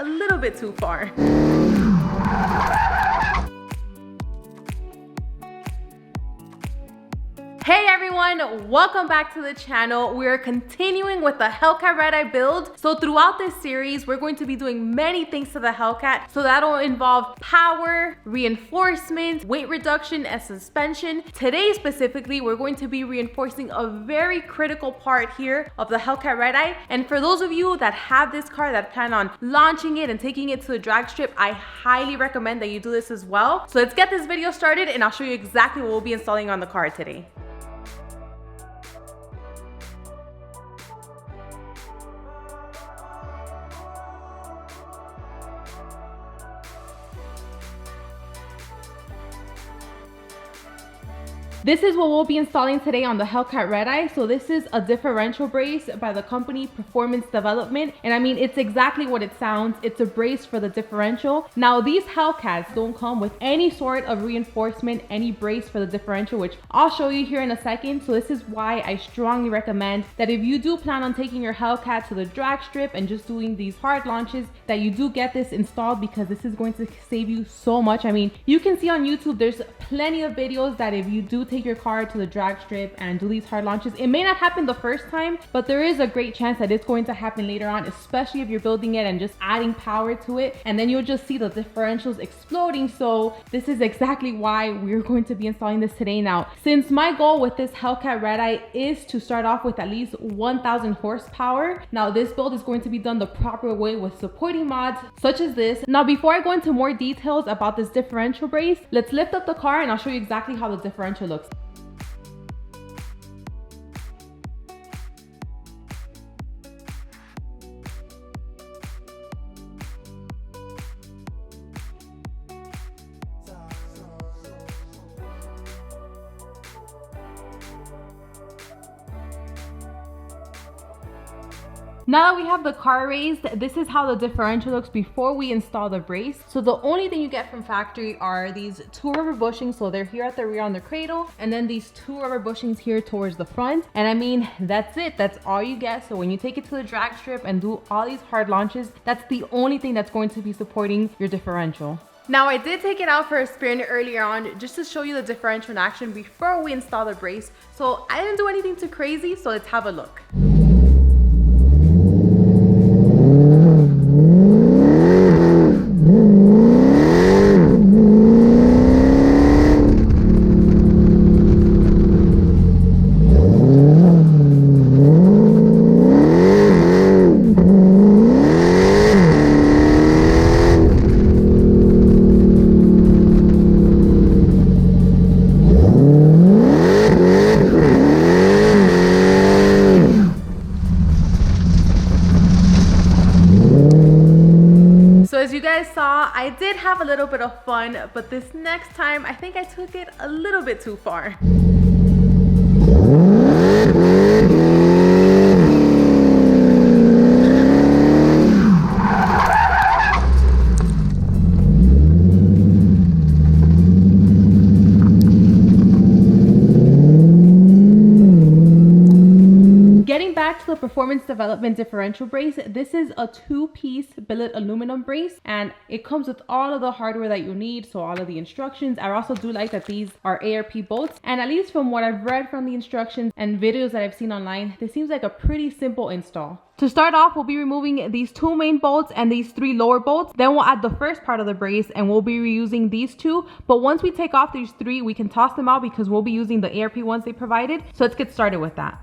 a little bit too far. Hey everyone, welcome back to the channel. We're continuing with the HELLCAT Redeye build. So throughout this series, we're going to be doing many things to the HELLCAT. So that'll involve power, reinforcement, weight reduction, and suspension. Today specifically, we're going to be reinforcing a very critical part here of the HELLCAT Redeye. And for those of you that have this car that plan on launching it and taking it to the drag strip, I highly recommend that you do this as well. So let's get this video started and I'll show you exactly what we'll be installing on the car today. This is what we'll be installing today on the HELLCAT Redeye. So this is a differential brace by the company Performance Development. And I mean, it's exactly what it sounds. It's a brace for the differential. Now these HELLCATs don't come with any sort of reinforcement, any brace for the differential, which I'll show you here in a second. So this is why I strongly recommend that if you do plan on taking your HELLCAT to the drag strip and just doing these hard launches, that you do get this installed, because this is going to save you so much. I mean, you can see on YouTube, there's plenty of videos that if you do take your car to the drag strip and do these hard launches, it may not happen the first time, but there is a great chance that it's going to happen later on, especially if you're building it and just adding power to it, and then you'll just see the differentials exploding. So this is exactly why we're going to be installing this today. Now, since my goal with this HELLCAT Redeye is to start off with at least 1,000 horsepower, now this build is going to be done the proper way with supporting mods such as this. Now, before I go into more details about this differential brace, let's lift up the car and I'll show you exactly how the differential looks. Now that we have the car raised, this is how the differential looks before we install the brace. So the only thing you get from factory are these two rubber bushings. So they're here at the rear on the cradle, and then these two rubber bushings here towards the front. And I mean, that's it. That's all you get. So when you take it to the drag strip and do all these hard launches, that's the only thing that's going to be supporting your differential. Now, I did take it out for a spin earlier on just to show you the differential in action before we install the brace. So I didn't do anything too crazy. So let's have a look. As you guys saw, I did have a little bit of fun, but this next time I think I took it a little bit too far. Back to the Performance Development differential brace. This is a two-piece billet aluminum brace, and it comes with all of the hardware that you need, so all of the instructions. I also do like that these are ARP bolts, and at least from what I've read from the instructions and videos that I've seen online, this seems like a pretty simple install. To start off, we'll be removing these two main bolts and these three lower bolts. Then we'll add the first part of the brace and we'll be reusing these two. But once we take off these three, we can toss them out because we'll be using the ARP ones they provided. So let's get started with that.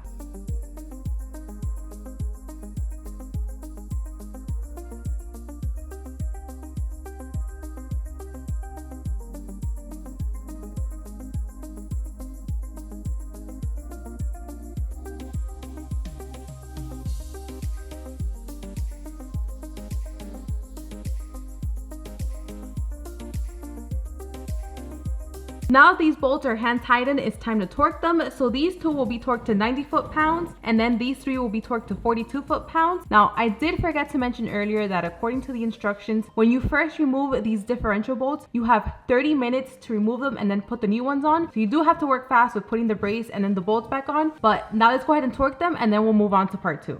Now these bolts are hand tightened, it's time to torque them. So these two will be torqued to 90 foot-pounds, and then these three will be torqued to 42 foot-pounds. Now I did forget to mention earlier that according to the instructions, when you first remove these differential bolts, you have 30 minutes to remove them and then put the new ones on. So you do have to work fast with putting the brace and then the bolts back on. But now let's go ahead and torque them and then we'll move on to part two.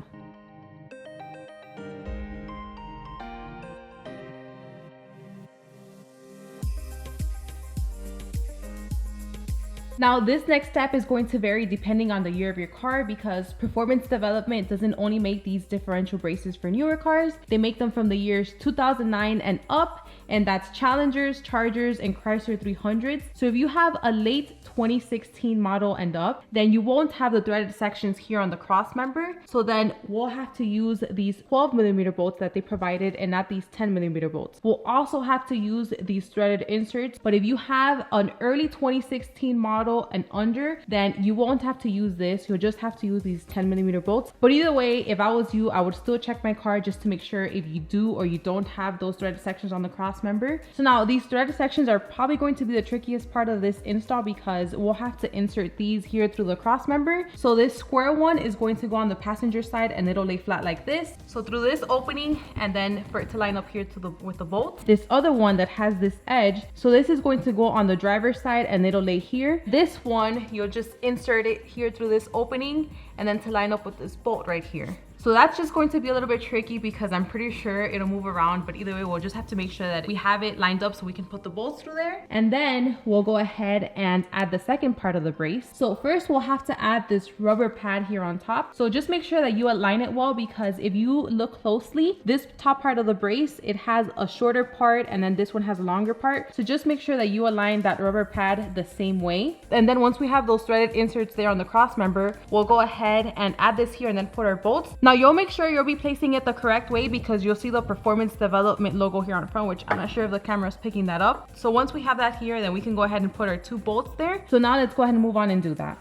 Now, this next step is going to vary depending on the year of your car, because performance development doesn't only make these differential braces for newer cars. They make them from the years 2009 and up, and that's Challengers, Chargers, and Chrysler 300s. So if you have a late 2016 model and up, then you won't have the threaded sections here on the cross member. So then we'll have to use these 12mm bolts that they provided and not these 10mm bolts. We'll also have to use these threaded inserts, but if you have an early 2016 model and under, then you won't have to use this. You'll just have to use these 10mm bolts. But either way, if I was you, I would still check my car just to make sure if you do or you don't have those threaded sections on the cross member. So now these threaded sections are probably going to be the trickiest part of this install, because we'll have to insert these here through the cross member. So this square one is going to go on the passenger side and it'll lay flat like this. So through this opening, and then for it to line up here to with the bolt. This other one that has this edge, so this is going to go on the driver's side and it'll lay here. This one, you'll just insert it here through this opening and then to line up with this bolt right here. So that's just going to be a little bit tricky because I'm pretty sure it'll move around, but either way, we'll just have to make sure that we have it lined up so we can put the bolts through there. And then we'll go ahead and add the second part of the brace. So first we'll have to add this rubber pad here on top. So just make sure that you align it well, because if you look closely, this top part of the brace, it has a shorter part and then this one has a longer part. So just make sure that you align that rubber pad the same way. And then once we have those threaded inserts there on the cross member, we'll go ahead and add this here and then put our bolts. Now you'll make sure you'll be placing it the correct way, because you'll see the performance development logo here on front, which I'm not sure if the camera is picking that up. So once we have that here, then we can go ahead and put our two bolts there. So now let's go ahead and move on and do that.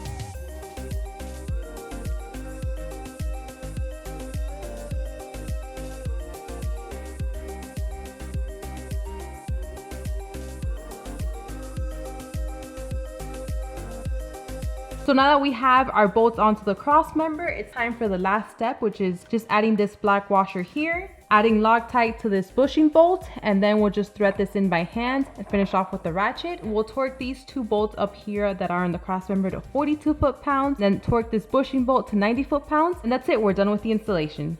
So now that we have our bolts onto the cross member, it's time for the last step, which is just adding this black washer here, adding Loctite to this bushing bolt, and then we'll just thread this in by hand and finish off with the ratchet. We'll torque these two bolts up here that are on the cross member to 42 foot-pounds, then torque this bushing bolt to 90 foot-pounds, and that's it, we're done with the installation.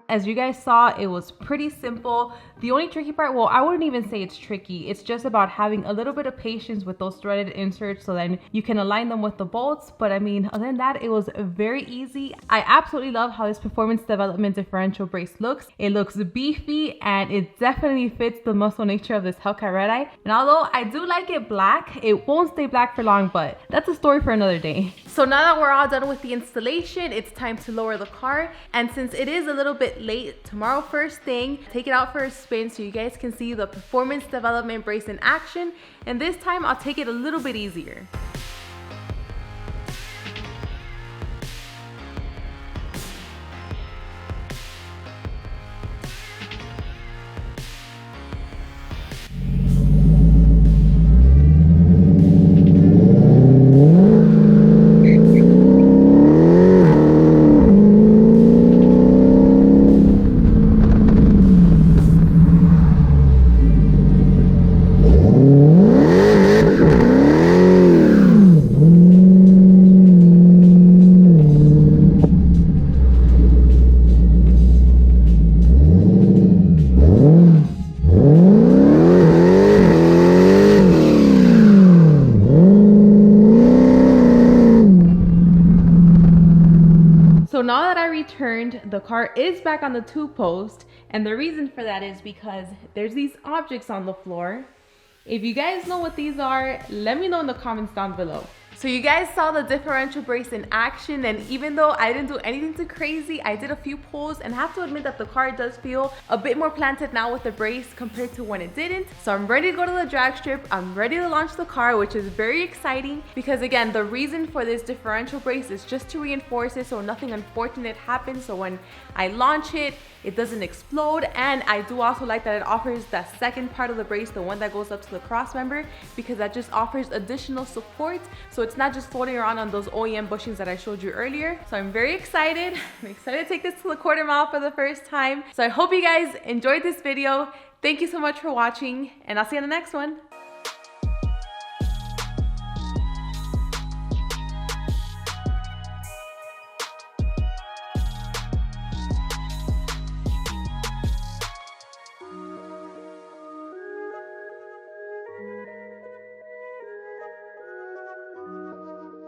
As you guys saw, it was pretty simple. The only tricky part, well, I wouldn't even say it's tricky. It's just about having a little bit of patience with those threaded inserts so then you can align them with the bolts. But I mean, other than that, it was very easy. I absolutely love how this performance development differential brace looks. It looks beefy and it definitely fits the muscle nature of this HELLCAT Redeye. And although I do like it black, it won't stay black for long, but that's a story for another day. So now that we're all done with the installation, it's time to lower the car. And since it is a little bit late, tomorrow first thing, take it out for a spin so you guys can see the performance development brace in action. And this time I'll take it a little bit easier. So now that I returned, the car is back on the two post, and the reason for that is because there's these objects on the floor. If you guys know what these are, let me know in the comments down below. So you guys saw the differential brace in action, and even though I didn't do anything too crazy, I did a few pulls and have to admit that the car does feel a bit more planted now with the brace compared to when it didn't. So I'm ready to go to the drag strip. I'm ready to launch the car, which is very exciting because again, the reason for this differential brace is just to reinforce it so nothing unfortunate happens. So when I launch it, it doesn't explode. And I do also like that it offers that second part of the brace, the one that goes up to the cross member, because that just offers additional support. So it's not just floating around on those OEM bushings that I showed you earlier. So I'm very excited. I'm excited to take this to the quarter mile for the first time. So I hope you guys enjoyed this video. Thank you so much for watching, and I'll see you in the next one.